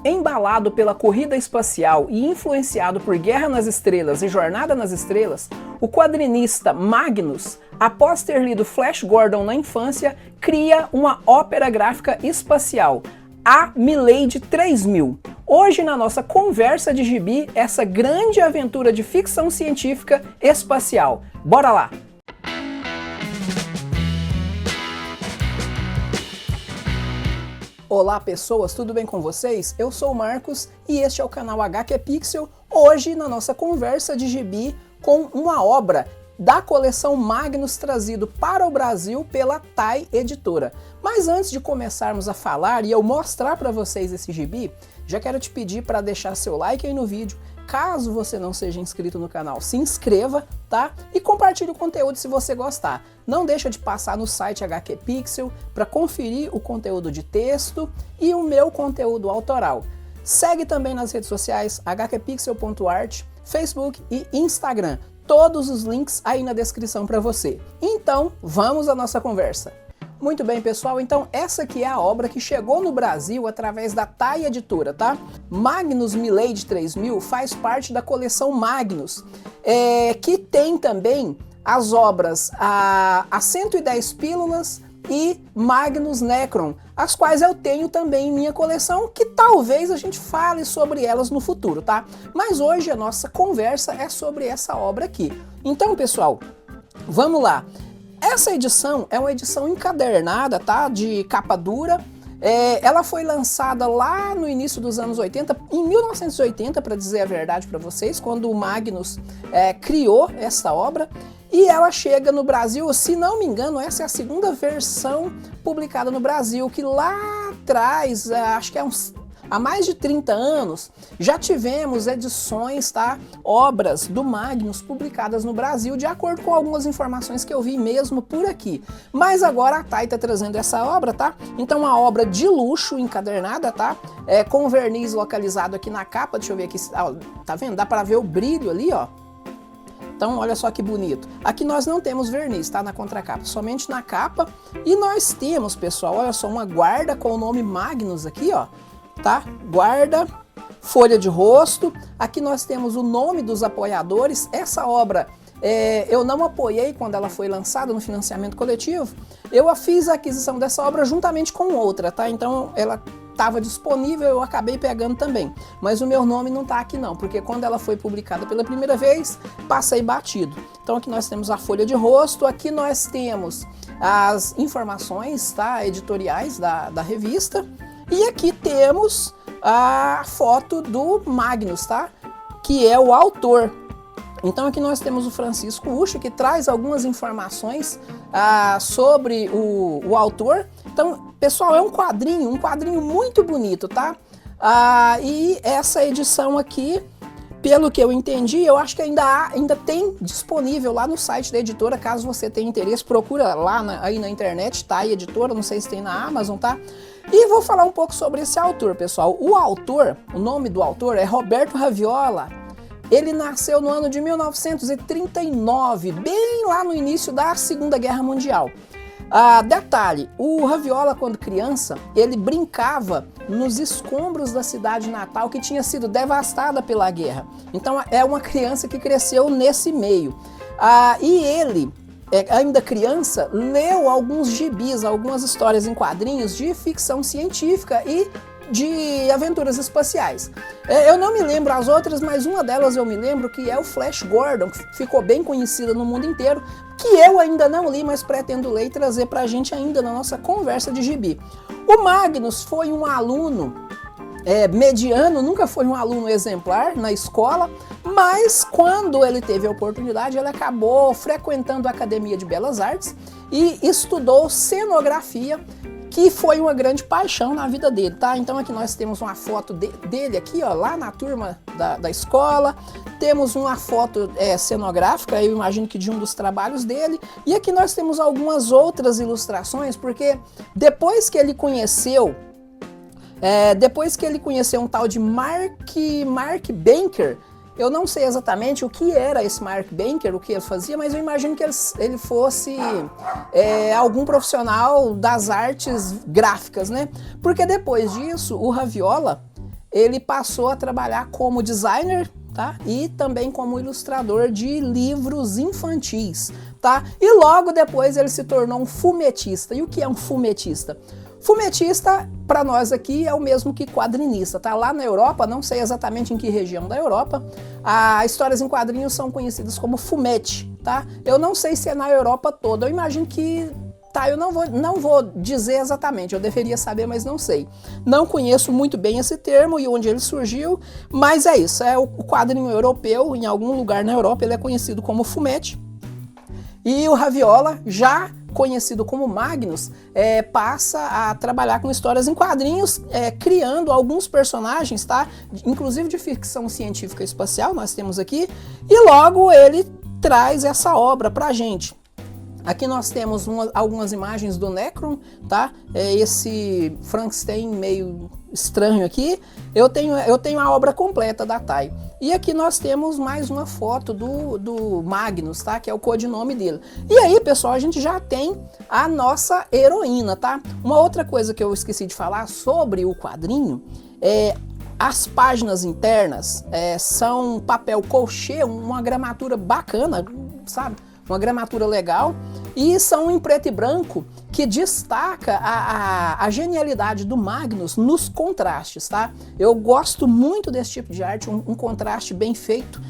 Embalado pela corrida espacial e influenciado por Guerra nas Estrelas e Jornada nas Estrelas, o quadrinista Magnus, após ter lido Flash Gordon na infância, cria uma ópera gráfica espacial, a Milady 3000. Hoje, na nossa conversa de gibi, essa grande aventura de ficção científica espacial. Bora lá! Olá pessoas, tudo bem com vocês? Eu sou o Marcos e este é o canal HQ Pixel, hoje na nossa conversa de gibi com uma obra da coleção Magnus trazido para o Brasil pela TAI Editora. Mas antes de começarmos a falar e eu mostrar para vocês esse gibi, já quero te pedir para deixar seu like aí no vídeo. Caso você não seja inscrito no canal, se inscreva, tá? E compartilhe o conteúdo se você gostar. Não deixa de passar no site HQ Pixel para conferir o conteúdo de texto e o meu conteúdo autoral. Segue também nas redes sociais hqpixel.art, Facebook e Instagram. Todos os links aí na descrição para você. Então, vamos à nossa conversa. Muito bem, pessoal, então essa aqui é a obra que chegou no Brasil através da TAI Editora, tá? Magnus Milady 3000 faz parte da coleção Magnus, que tem também as obras a 110 Pílulas e Magnus Necron, as quais eu tenho também em minha coleção, que talvez a gente fale sobre elas no futuro, tá? Mas hoje a nossa conversa é sobre essa obra aqui. Então, pessoal, vamos lá. Essa edição é uma edição encadernada, tá? De capa dura. Ela foi lançada lá no início dos anos 80, em 1980, para dizer a verdade para vocês, quando o Magnus criou essa obra. E ela chega no Brasil, se não me engano, essa é a segunda versão publicada no Brasil, que lá atrás, acho que há mais de 30 anos, já tivemos edições, tá? Obras do Magnus publicadas no Brasil, de acordo com algumas informações que eu vi mesmo por aqui. Mas agora a TAI tá trazendo essa obra, tá? Então uma obra de luxo, encadernada, tá? Com verniz localizado aqui na capa, deixa eu ver aqui, tá vendo? Dá para ver o brilho ali, ó. Então, olha só que bonito. Aqui nós não temos verniz, tá? Na contracapa, somente na capa. E nós temos, pessoal, olha só, uma guarda com o nome Magnus aqui, ó. Tá? Guarda, folha de rosto. Aqui nós temos o nome dos apoiadores. Essa obra eu não apoiei quando ela foi lançada no financiamento coletivo. Eu fiz a aquisição dessa obra juntamente com outra, tá? Então ela estava disponível, eu acabei pegando também. Mas o meu nome não tá aqui não, porque quando ela foi publicada pela primeira vez, passei batido. Então aqui nós temos a folha de rosto, aqui nós temos as informações, tá? Editoriais da revista. E aqui temos a foto do Magnus, tá? Que é o autor. Então aqui nós temos o Francisco Ucho, que traz algumas informações sobre o autor. Então, pessoal, é um quadrinho muito bonito, tá? E essa edição aqui, pelo que eu entendi, eu acho que ainda tem disponível lá no site da editora. Caso você tenha interesse, procura lá aí na internet, tá? E editora, não sei se tem na Amazon, tá? E vou falar um pouco sobre esse autor, pessoal. O nome do autor é Roberto Raviola. Ele nasceu no ano de 1939, bem lá no início da Segunda Guerra Mundial. Detalhe, o Raviola, quando criança, ele brincava nos escombros da cidade natal que tinha sido devastada pela guerra. Então é uma criança que cresceu nesse meio. E ele, ainda criança, leu alguns gibis, algumas histórias em quadrinhos de ficção científica e de aventuras espaciais. Eu não me lembro as outras, mas uma delas eu me lembro, que é o Flash Gordon, que ficou bem conhecida no mundo inteiro, que eu ainda não li, mas pretendo ler e trazer pra gente ainda na nossa conversa de gibi. O Magnus foi um aluno mediano, nunca foi um aluno exemplar na escola, mas quando ele teve a oportunidade, ele acabou frequentando a Academia de Belas Artes e estudou cenografia, que foi uma grande paixão na vida dele, tá? Então aqui nós temos uma foto dele aqui, ó, lá na turma da escola. Temos uma foto cenográfica, eu imagino que de um dos trabalhos dele. E aqui nós temos algumas outras ilustrações, porque depois que ele conheceu um tal de Mark Banker, eu não sei exatamente o que era esse Mark Banker, o que ele fazia, mas eu imagino que ele fosse algum profissional das artes gráficas, né? Porque depois disso, o Raviola, ele passou a trabalhar como designer, tá? E também como ilustrador de livros infantis, tá? E logo depois ele se tornou um fumetista. E o que é um fumetista? Fumetista, para nós aqui, é o mesmo que quadrinista, tá? Lá na Europa, não sei exatamente em que região da Europa, as histórias em quadrinhos são conhecidas como fumete, tá? Eu não sei se é na Europa toda, eu imagino que... Tá, eu não vou dizer exatamente, eu deveria saber, mas não sei. Não conheço muito bem esse termo e onde ele surgiu, mas é isso, é o quadrinho europeu, em algum lugar na Europa ele é conhecido como fumete. E o Raviola, já conhecido como Magnus, passa a trabalhar com histórias em quadrinhos, criando alguns personagens, tá? Inclusive de ficção científica e espacial, nós temos aqui, e logo ele traz essa obra pra gente. Aqui nós temos algumas imagens do Necron, tá? Esse Frankenstein meio estranho aqui. Eu tenho a obra completa da Tai. E aqui nós temos mais uma foto do Magnus, tá? Que é o codinome dele. E aí, pessoal, a gente já tem a nossa heroína, tá? Uma outra coisa que eu esqueci de falar sobre o quadrinho as páginas internas são papel colchê, uma gramatura bacana, sabe? Uma gramatura legal, e são em preto e branco, que destaca a genialidade do Magnus nos contrastes, tá? Eu gosto muito desse tipo de arte, um contraste bem feito,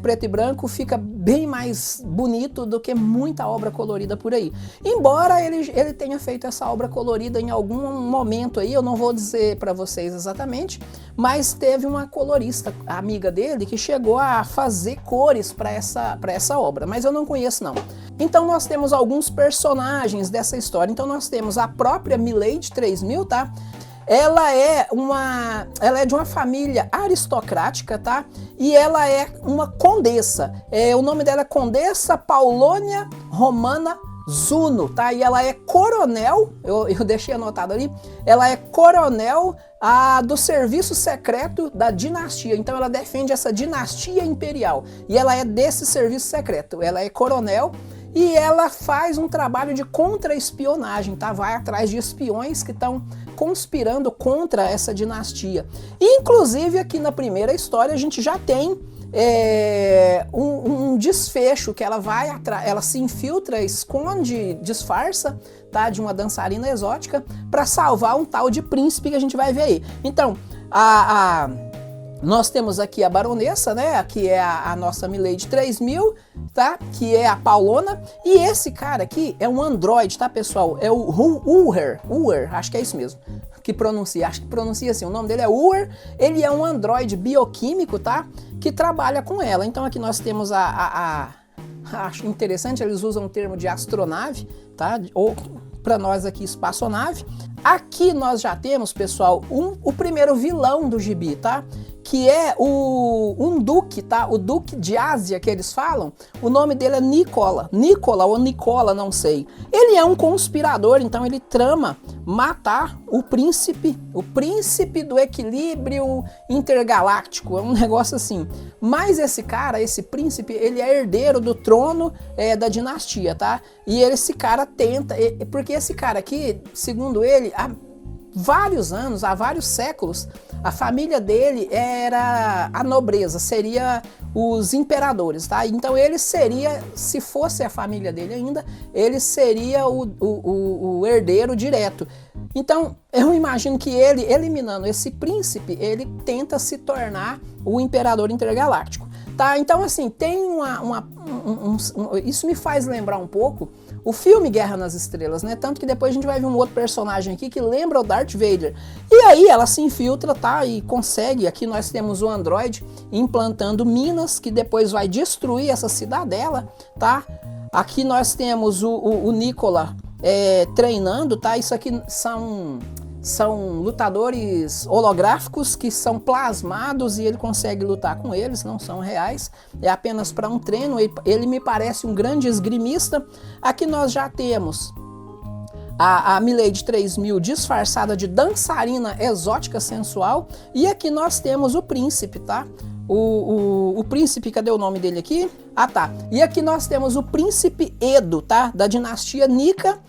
preto e branco, fica bem mais bonito do que muita obra colorida por aí. Embora ele tenha feito essa obra colorida em algum momento aí, eu não vou dizer para vocês exatamente, mas teve uma colorista amiga dele que chegou a fazer cores para essa obra, mas eu não conheço não. Então nós temos alguns personagens dessa história. Então nós temos a própria Milady 3000, tá? Ela é de uma família aristocrática, tá? E ela é uma condessa. O nome dela é Condessa Paulônia Romana Zuno, tá? E ela é coronel, eu deixei anotado ali, ela é coronel do serviço secreto da dinastia. Então ela defende essa dinastia imperial. E ela é desse serviço secreto. Ela é coronel. E ela faz um trabalho de contra-espionagem, tá? Vai atrás de espiões que estão conspirando contra essa dinastia. Inclusive, aqui na primeira história, a gente já tem um desfecho, que ela se infiltra, esconde, disfarça, tá? De uma dançarina exótica para salvar um tal de príncipe que a gente vai ver aí. Então, nós temos aqui a baronessa, né? Aqui é a nossa Milady 3000, tá? Que é a Paulona. E esse cara aqui é um androide, tá, pessoal? É o Uher, acho que é isso mesmo que pronuncia. Acho que pronuncia assim. O nome dele é Uher. Ele é um androide bioquímico, tá? Que trabalha com ela. Então aqui nós temos acho interessante, eles usam o termo de astronave, tá? Ou para nós aqui espaçonave. Aqui nós já temos, pessoal, o primeiro vilão do gibi, tá? Que é um duque, tá? O duque de Ásia que eles falam, o nome dele é Nicola ou Nicola, não sei. Ele é um conspirador, então ele trama matar o príncipe do equilíbrio intergaláctico, é um negócio assim. Mas esse cara, esse príncipe, ele é herdeiro do trono da dinastia, tá? E esse cara tenta, porque esse cara aqui, segundo ele, há vários anos, há vários séculos, a família dele era a nobreza, seria os imperadores, tá? Então ele seria, se fosse a família dele ainda, ele seria o herdeiro direto. Então eu imagino que ele, eliminando esse príncipe, ele tenta se tornar o imperador intergaláctico, tá? Então assim, tem isso me faz lembrar um pouco o filme Guerra nas Estrelas, né? Tanto que depois a gente vai ver um outro personagem aqui que lembra o Darth Vader. E aí ela se infiltra, tá? E consegue, aqui nós temos o androide implantando minas, que depois vai destruir essa cidadela, tá? Aqui nós temos o Nicola treinando, tá? Isso aqui são lutadores holográficos que são plasmados e ele consegue lutar com eles, não são reais, é apenas para um treino. Ele me parece um grande esgrimista. Aqui nós já temos a Milady 3000 disfarçada de dançarina exótica sensual, e aqui nós temos o príncipe, tá? O príncipe, cadê o nome dele aqui? Ah, tá. E aqui nós temos o príncipe Edo, tá? Da dinastia Nika,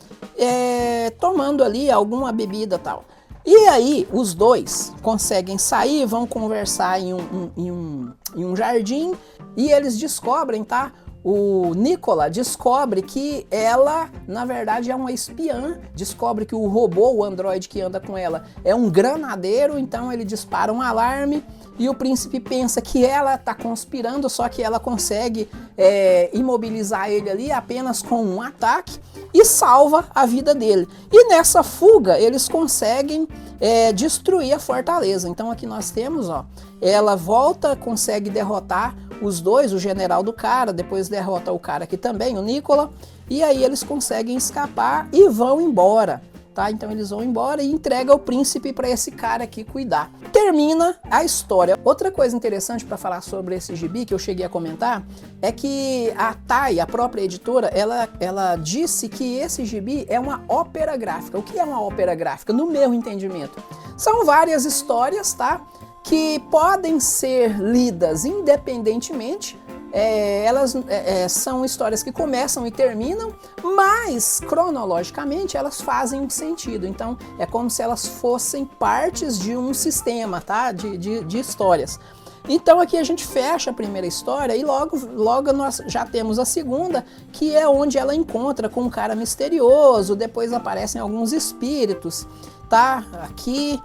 tomando ali alguma bebida e tal. E aí os dois conseguem sair, vão conversar em um jardim e eles descobrem, tá? O Nicola descobre que ela, na verdade, é uma espiã, descobre que o robô, o androide que anda com ela, é um granadeiro, então ele dispara um alarme e o príncipe pensa que ela está conspirando, só que ela consegue imobilizar ele ali apenas com um ataque e salva a vida dele. E nessa fuga eles conseguem destruir a fortaleza. Então aqui nós temos, ó, ela volta, consegue derrotar os dois, o general do cara, depois derrota o cara aqui também, o Nicola, e aí eles conseguem escapar e vão embora, tá? Então eles vão embora e entregam o príncipe para esse cara aqui cuidar. Termina a história. Outra coisa interessante para falar sobre esse gibi que eu cheguei a comentar é que a TAI, a própria editora, ela disse que esse gibi é uma ópera gráfica. O que é uma ópera gráfica? No meu entendimento, são várias histórias, tá? Que podem ser lidas independentemente, elas são histórias que começam e terminam, mas cronologicamente elas fazem um sentido. Então é como se elas fossem partes de um sistema, tá? de histórias. Então aqui a gente fecha a primeira história e logo nós já temos a segunda, que é onde ela encontra com um cara misterioso, depois aparecem alguns espíritos, tá? Aqui.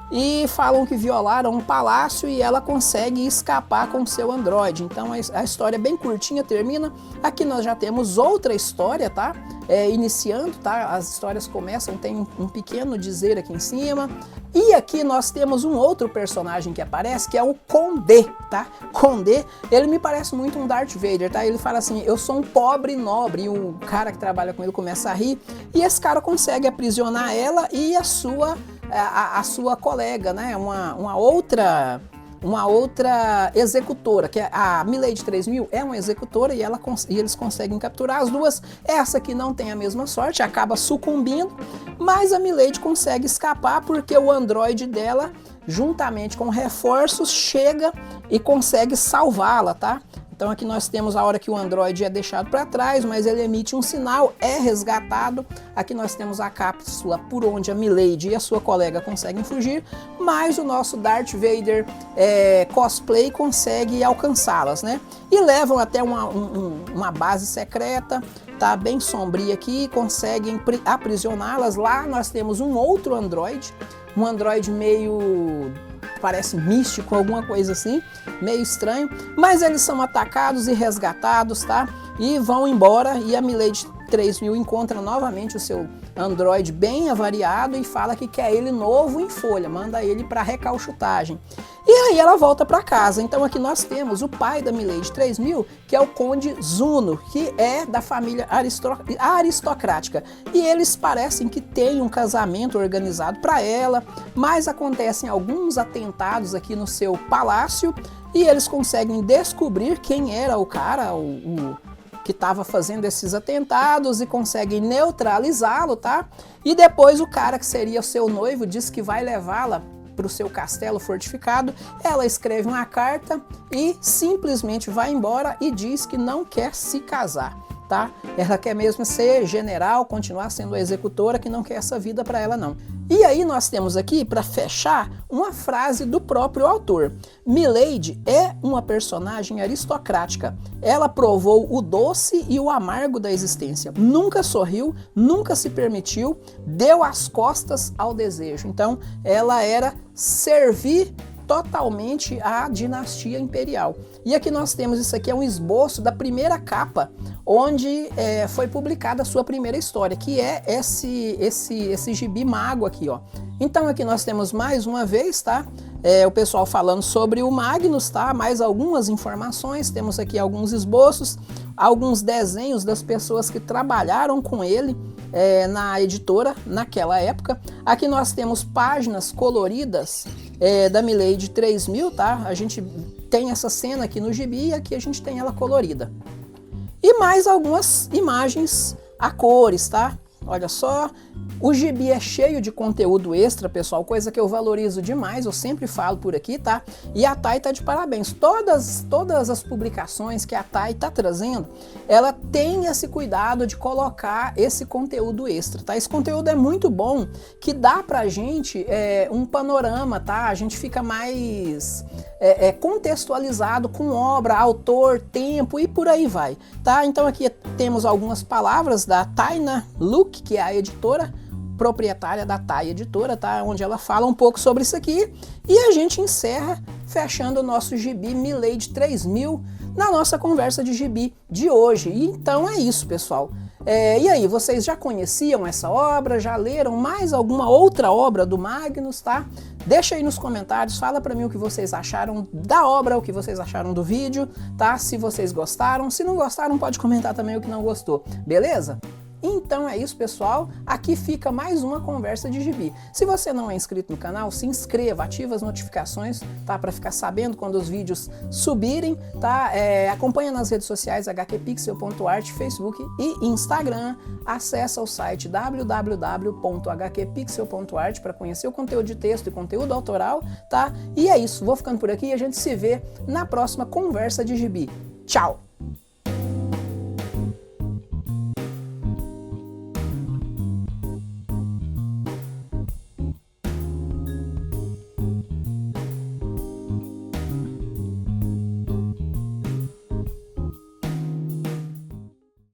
E falam que violaram um palácio e ela consegue escapar com seu androide. Então a história é bem curtinha, termina. Aqui nós já temos outra história, tá? Iniciando, tá? As histórias começam, tem um pequeno dizer aqui em cima. E aqui nós temos um outro personagem que aparece, que é o Condé, tá? Condé, ele me parece muito um Darth Vader, tá? Ele fala assim, eu sou um pobre nobre, e o cara que trabalha com ele começa a rir, e esse cara consegue aprisionar ela e a sua colega, né? Uma outra executora, que é a Milady 3000, é uma executora e eles conseguem capturar as duas. Essa aqui não tem a mesma sorte, acaba sucumbindo, mas a Milady consegue escapar porque o androide dela, juntamente com reforços, chega e consegue salvá-la, tá? Então aqui nós temos a hora que o androide é deixado para trás, mas ele emite um sinal, é resgatado. Aqui nós temos a cápsula por onde a Milady e a sua colega conseguem fugir, mas o nosso Darth Vader cosplay consegue alcançá-las, né? E levam até uma base secreta, tá bem sombria aqui, conseguem aprisioná-las. Lá nós temos um outro androide, um androide meio... parece místico, alguma coisa assim, meio estranho, mas eles são atacados e resgatados, tá? E vão embora, e a Milady 3000 encontra novamente o seu androide bem avariado e fala que quer ele novo em folha, manda ele para recalchutagem. E aí ela volta para casa. Então aqui nós temos o pai da Milady 3000, que é o Conde Zuno, que é da família aristocrática. E eles parecem que têm um casamento organizado para ela, mas acontecem alguns atentados aqui no seu palácio e eles conseguem descobrir quem era o cara, que estava fazendo esses atentados, e conseguem neutralizá-lo, tá? E depois o cara que seria o seu noivo diz que vai levá-la para o seu castelo fortificado. Ela escreve uma carta e simplesmente vai embora e diz que não quer se casar, tá? Ela quer mesmo ser general, continuar sendo a executora, que não quer essa vida para ela não. E aí nós temos aqui, para fechar, uma frase do próprio autor. Milady é uma personagem aristocrática. Ela provou o doce e o amargo da existência. Nunca sorriu, nunca se permitiu, deu as costas ao desejo. Então, ela era servir totalmente à dinastia imperial. E aqui nós temos, isso aqui é um esboço da primeira capa, onde foi publicada a sua primeira história, que é esse gibi mago aqui, ó. Então aqui nós temos mais uma vez, tá? O pessoal falando sobre o Magnus, tá? Mais algumas informações, temos aqui alguns esboços, alguns desenhos das pessoas que trabalharam com ele na editora naquela época. Aqui nós temos páginas coloridas da Milady 3000, tá? A gente tem essa cena aqui no gibi e aqui a gente tem ela colorida. E mais algumas imagens a cores, tá? olha só. O gibi é cheio de conteúdo extra, pessoal, coisa que eu valorizo demais, eu sempre falo por aqui, tá? E a Thay tá de parabéns. Todas as publicações que a Thay tá trazendo, ela tem esse cuidado de colocar esse conteúdo extra, tá? Esse conteúdo é muito bom, que dá pra gente um panorama, tá? A gente fica mais contextualizado com obra, autor, tempo e por aí vai, tá? Então aqui temos algumas palavras da Taina Luke, que é a editora proprietária da Thay Editora, tá? Onde ela fala um pouco sobre isso aqui, e a gente encerra fechando o nosso gibi Milady 3000 na nossa conversa de gibi de hoje. E então é isso, pessoal. E aí, vocês já conheciam essa obra? Já leram mais alguma outra obra do Magnus, tá? Deixa aí nos comentários, fala pra mim o que vocês acharam da obra, o que vocês acharam do vídeo, tá? Se vocês gostaram, se não gostaram, pode comentar também o que não gostou, beleza? Então é isso, pessoal, aqui fica mais uma conversa de gibi. Se você não é inscrito no canal, se inscreva, ativa as notificações, tá, para ficar sabendo quando os vídeos subirem, tá? Acompanha nas redes sociais hqpixel.art, Facebook e Instagram. Acessa o site www.hqpixel.art para conhecer o conteúdo de texto e conteúdo autoral, tá? E é isso, vou ficando por aqui e a gente se vê na próxima conversa de gibi. Tchau!